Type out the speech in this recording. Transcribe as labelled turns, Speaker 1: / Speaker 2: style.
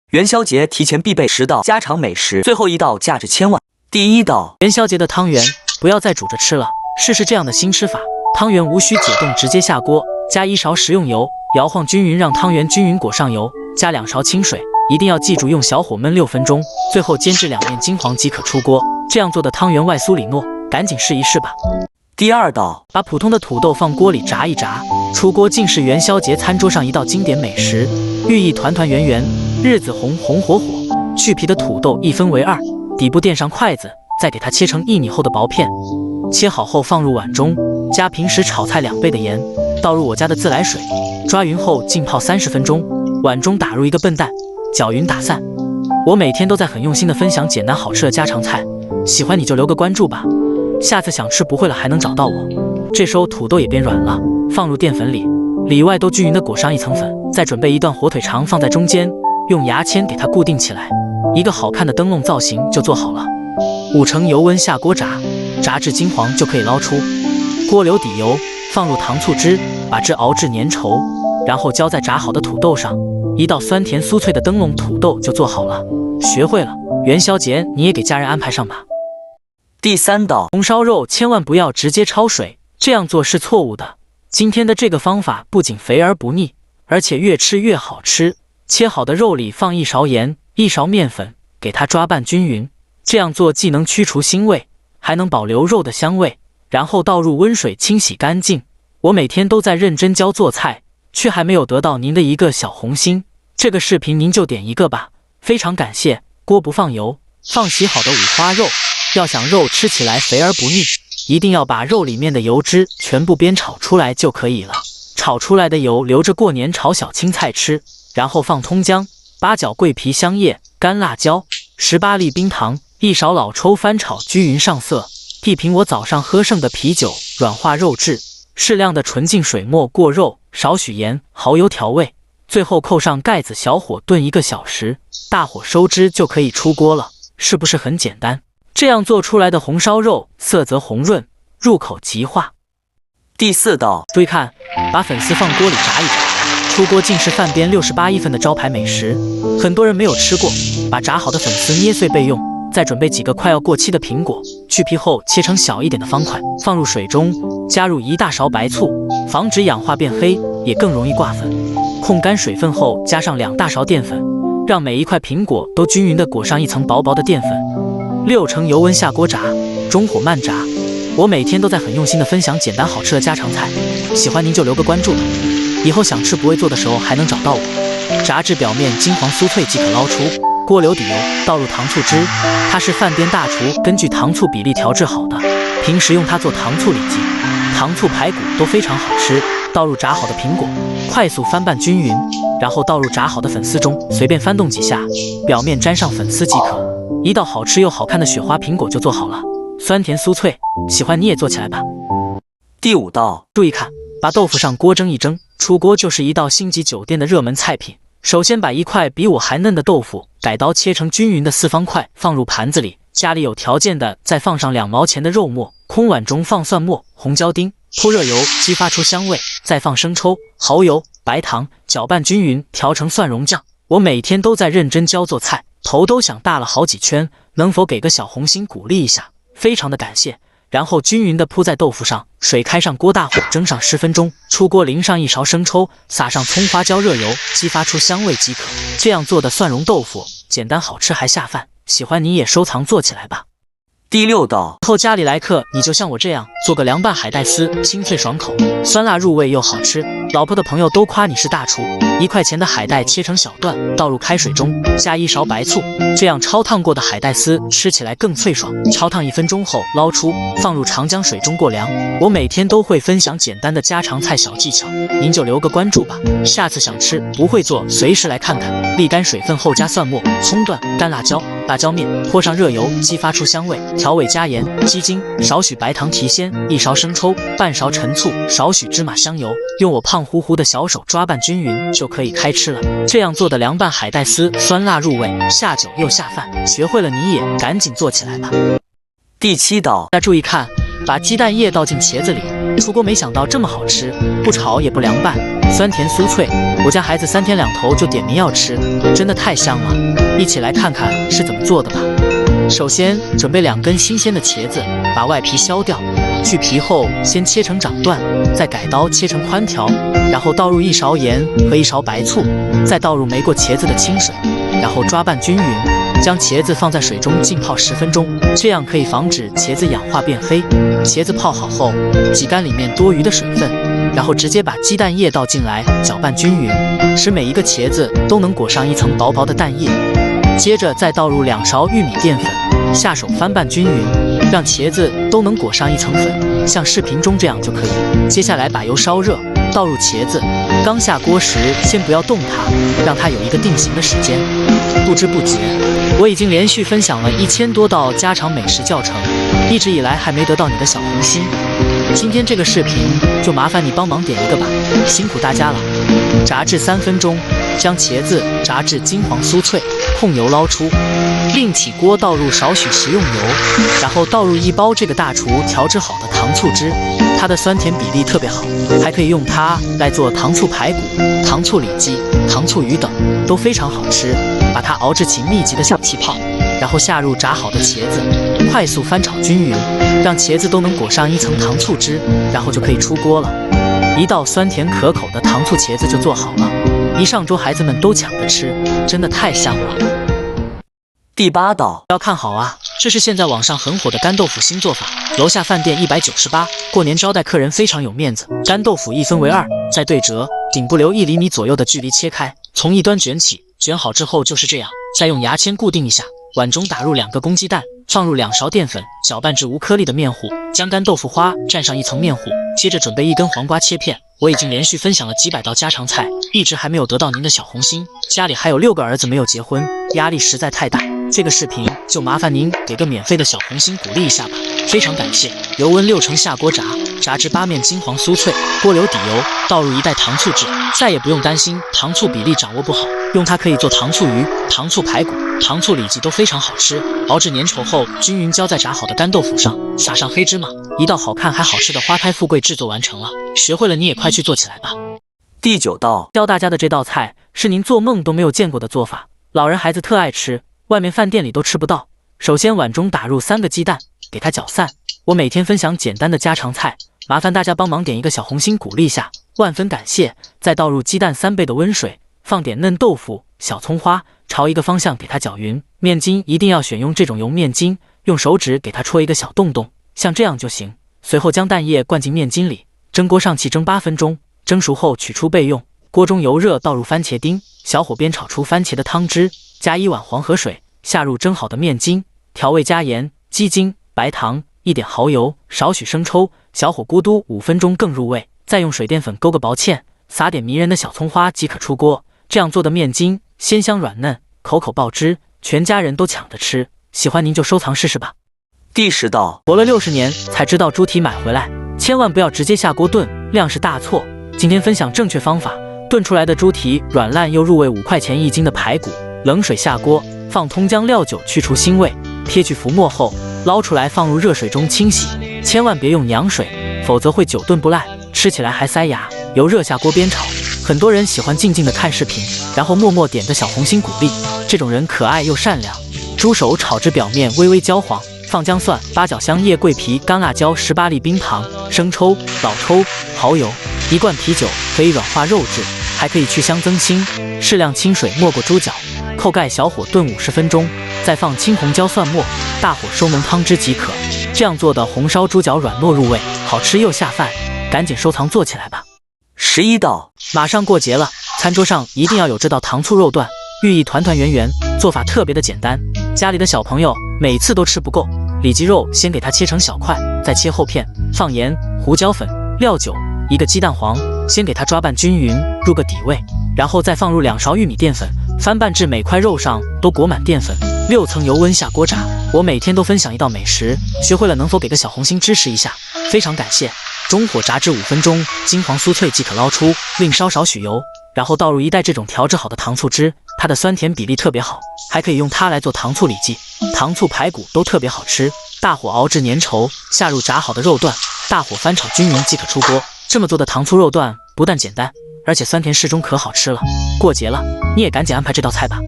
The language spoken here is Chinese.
Speaker 1: 元宵节提前必备10道家常美食，最后一道价值千万。第一道，
Speaker 2: 元宵节的汤圆不要再煮着吃了，试试这样的新吃法。汤圆无需解冻，直接下锅，加1勺食用油，摇晃均匀，让汤圆均匀裹上油，加2勺清水，一定要记住用小火焖6分钟，最后煎至2面金黄即可出锅。这样做的汤圆外酥里糯，赶紧试一试吧。
Speaker 1: 第二道，
Speaker 2: 把普通的土豆放锅里炸一炸，出锅竟是元宵节餐桌上一道经典美食，寓意团团圆圆，日子红红火火。去皮的土豆一分为2，底部垫上筷子，再给它切成1米厚的薄片，切好后放入碗中，加平时炒菜2倍的盐，倒入我家的自来水，抓匀后浸泡30分钟。碗中打入1个笨蛋，搅匀打散。我每天都在很用心的分享简单好吃的家常菜，喜欢你就留个关注吧，下次想吃不会了还能找到我。这时候土豆也变软了，放入淀粉里，里外都均匀的裹上1层粉，再准备1段火腿肠放在中间，用牙签给它固定起来，一个好看的灯笼造型就做好了。5成油温下锅炸，炸至金黄就可以捞出。锅留底油，放入糖醋汁，把汁熬至粘稠，然后浇在炸好的土豆上，一道酸甜酥脆的灯笼土豆就做好了。学会了，元宵节你也给家人安排上吧。
Speaker 1: 第三道，
Speaker 2: 红烧肉千万不要直接焯水，这样做是错误的。今天的这个方法不仅肥而不腻，而且越吃越好吃。切好的肉里放1勺盐，1勺面粉，给它抓拌均匀。这样做既能去除腥味，还能保留肉的香味，然后倒入温水清洗干净。我每天都在认真教做菜，却还没有得到您的1个小红心，这个视频您就点1个吧，非常感谢。锅不放油，放洗好的五花肉，要想肉吃起来肥而不腻，一定要把肉里面的油脂全部煸炒出来就可以了。炒出来的油留着过年炒小青菜吃，然后放通姜、八角、桂皮、香叶、干辣椒、18粒冰糖，1勺老抽翻炒均匀上色。一瓶我早上喝剩的啤酒，软化肉质，适量的纯净水没过肉，少许盐、蚝油调味。最后扣上盖子，小火炖1个小时，大火收汁就可以出锅了。是不是很简单？这样做出来的红烧肉色泽红润，入口即化。
Speaker 1: 第4道，
Speaker 2: 注意看，把粉丝放锅里炸一炸，出锅竟是饭边68一份的招牌美食，很多人没有吃过。把炸好的粉丝捏碎备用，再准备几个快要过期的苹果，去皮后切成小一点的方块，放入水中，加入1大勺白醋，防止氧化变黑，也更容易挂粉。控干水分后，加上2大勺淀粉，让每一块苹果都均匀地裹上1层薄薄的淀粉。6成油温下锅炸，中火慢炸。我每天都在很用心地分享简单好吃的家常菜，喜欢您就留个关注吧，以后想吃不会做的时候还能找到我。炸至表面金黄酥脆即可捞出。锅留底油，倒入糖醋汁，它是饭店大厨根据糖醋比例调制好的，平时用它做糖醋里脊、糖醋排骨都非常好吃。倒入炸好的苹果，快速翻拌均匀，然后倒入炸好的粉丝中，随便翻动几下，表面沾上粉丝即可。一道好吃又好看的雪花苹果就做好了，酸甜酥脆，喜欢你也做起来吧。
Speaker 1: 第5道，
Speaker 2: 注意看，把豆腐上锅蒸一蒸，出锅就是一道星级酒店的热门菜品。首先把1块比我还嫩的豆腐改刀切成均匀的4方块，放入盘子里，家里有条件的再放上2毛钱的肉末，空碗中放蒜末、红椒丁，铺热油激发出香味，再放生抽、蚝油、白糖，搅拌均匀，调成蒜蓉酱。我每天都在认真教做菜，头都想大了好几圈，能否给个小红心鼓励一下？非常的感谢。然后均匀地铺在豆腐上，水开上锅，大火蒸上10分钟，出锅淋上1勺生抽，撒上葱花椒，热油激发出香味即可。这样做的蒜蓉豆腐简单好吃还下饭，喜欢你也收藏做起来吧。
Speaker 1: 第6道，
Speaker 2: 以后家里来客，你就像我这样做个凉拌海带丝，清脆爽口，酸辣入味又好吃。老婆的朋友都夸你是大厨。1块钱的海带切成小段，倒入开水中，加1勺白醋，这样焯烫过的海带丝吃起来更脆爽。焯烫1分钟后捞出，放入长江水中过凉。我每天都会分享简单的家常菜小技巧，您就留个关注吧。下次想吃不会做，随时来看看。沥干水分后加蒜末、葱段、干辣椒、辣椒面，泼上热油，激发出香味。调味加盐、鸡精，少许白糖提鲜，1勺生抽，半勺陈醋，少许芝麻香油，用我胖乎乎的小手抓拌均匀，就可以开吃了。这样做的凉拌海带丝酸辣入味，下酒又下饭，学会了你也赶紧做起来吧。
Speaker 1: 第7道，
Speaker 2: 大家注意看，把鸡蛋液倒进茄子里，出锅没想到这么好吃，不炒也不凉拌，酸甜酥脆。我家孩子3天2头就点名要吃，真的太香了。一起来看看是怎么做的吧。首先准备2根新鲜的茄子，把外皮削掉，去皮后先切成掌段，再改刀切成宽条，然后倒入1勺盐和1勺白醋，再倒入没过茄子的清水，然后抓拌均匀，将茄子放在水中浸泡10分钟，这样可以防止茄子氧化变黑。茄子泡好后，挤干里面多余的水分，然后直接把鸡蛋液倒进来，搅拌均匀，使每一个茄子都能裹上一层薄薄的蛋液。接着再倒入2勺玉米淀粉，下手翻拌均匀，让茄子都能裹上一层粉，像视频中这样就可以。接下来把油烧热，倒入茄子，刚下锅时先不要动它，让它有一个定型的时间。不知不觉，我已经连续分享了1000多道家常美食教程，一直以来还没得到你的小红心。今天这个视频就麻烦你帮忙点一个吧，辛苦大家了。炸至3分钟，将茄子炸至金黄酥脆，控油捞出，另起锅倒入少许食用油，然后倒入1包这个大厨调制好的糖醋汁，它的酸甜比例特别好，还可以用它来做糖醋排骨、糖醋里脊、糖醋鱼等，都非常好吃。把它熬至起密集的小气泡，然后下入炸好的茄子，快速翻炒均匀，让茄子都能裹上一层糖醋汁，然后就可以出锅了。一道酸甜可口的糖醋茄子就做好了，一上桌孩子们都抢着吃，真的太香了。
Speaker 1: 第8道
Speaker 2: 要看好啊，这是现在网上很火的干豆腐新做法，楼下饭店198，过年招待客人非常有面子。干豆腐一分为2，再对折，顶部留1厘米左右的距离切开，从一端卷起，卷好之后就是这样，再用牙签固定一下。碗中打入2个公鸡蛋，放入2勺淀粉，搅拌至无颗粒的面糊，将干豆腐花蘸上一层面糊，接着准备1根黄瓜切片。我已经连续分享了几百道家常菜，一直还没有得到您的小红心。家里还有6个儿子没有结婚，压力实在太大。这个视频就麻烦您给个免费的小红心鼓励一下吧，非常感谢。油温6成下锅炸，炸至8面金黄酥脆，锅留底油，倒入1袋糖醋汁，再也不用担心糖醋比例掌握不好，用它可以做糖醋鱼、糖醋排骨、糖醋里脊都非常好吃。熬至粘稠后，均匀浇在炸好的干豆腐上，撒上黑芝麻，一道好看还好吃的花开富贵制作完成了。学会了你也快去做起来吧。
Speaker 1: 第9道
Speaker 2: 教大家的这道菜是您做梦都没有见过的做法，老人孩子特爱吃，外面饭店里都吃不到。首先碗中打入3个鸡蛋，给它搅散。我每天分享简单的家常菜，麻烦大家帮忙点一个小红心鼓励一下，万分感谢。再倒入鸡蛋3倍的温水，放点嫩豆腐、小葱花，朝一个方向给它搅匀。面筋一定要选用这种油面筋，用手指给它戳一个小洞洞，像这样就行。随后将蛋液灌进面筋里，蒸锅上气蒸8分钟，蒸熟后取出备用。锅中油热，倒入番茄丁，小火煸炒出番茄的汤汁，加1碗黄河水，下入蒸好的面筋，调味加盐、鸡精、白糖、1点蚝油，少许生抽，小火咕嘟5分钟更入味。再用水淀粉勾个薄芡，撒点迷人的小葱花即可出锅。这样做的面筋鲜香软嫩，口口爆汁，全家人都抢着吃。喜欢您就收藏试试吧。
Speaker 1: 第10道
Speaker 2: 活了60年才知道猪蹄买回来，千万不要直接下锅炖，量是大错。今天分享正确方法，炖出来的猪蹄软烂又入味，5块钱1斤的排骨，冷水下锅，放通姜料酒去除腥味，撇去浮沫后捞出来放入热水中清洗，千万别用凉水，否则会久炖不烂，吃起来还塞牙。由热下锅煸炒，很多人喜欢静静的看视频，然后默默点个小红心鼓励，这种人可爱又善良。猪手炒至表面微微焦黄，放姜蒜、八角、香叶、桂皮、干辣椒、18粒冰糖、生抽、老抽、蚝油，1罐啤酒，可以软化肉质，还可以去香增腥。适量清水没过猪脚，扣盖小火炖50分钟，再放青红椒蒜末，大火收浓汤汁即可。这样做的红烧猪脚软糯入味，好吃又下饭，赶紧收藏做起来吧。
Speaker 1: 11道
Speaker 2: 马上过节了，餐桌上一定要有这道糖醋肉段，寓意团团圆圆，做法特别的简单，家里的小朋友每次都吃不够。里脊肉先给它切成小块，再切厚片，放盐、胡椒粉、料酒，1个鸡蛋黄，先给它抓拌均匀，入个底味，然后再放入2勺玉米淀粉，翻拌至每块肉上都裹满淀粉，6层油温下锅炸。我每天都分享一道美食，学会了能否给个小红心支持一下，非常感谢。中火炸至5分钟，金黄酥脆即可捞出，另烧少许油，然后倒入1袋这种调制好的糖醋汁，它的酸甜比例特别好，还可以用它来做糖醋里脊、糖醋排骨都特别好吃。大火熬至粘稠，下入炸好的肉段，大火翻炒均匀即可出锅。这么做的糖醋肉段不但简单，而且酸甜适中，可好吃了。过节了，你也赶紧安排这道菜吧。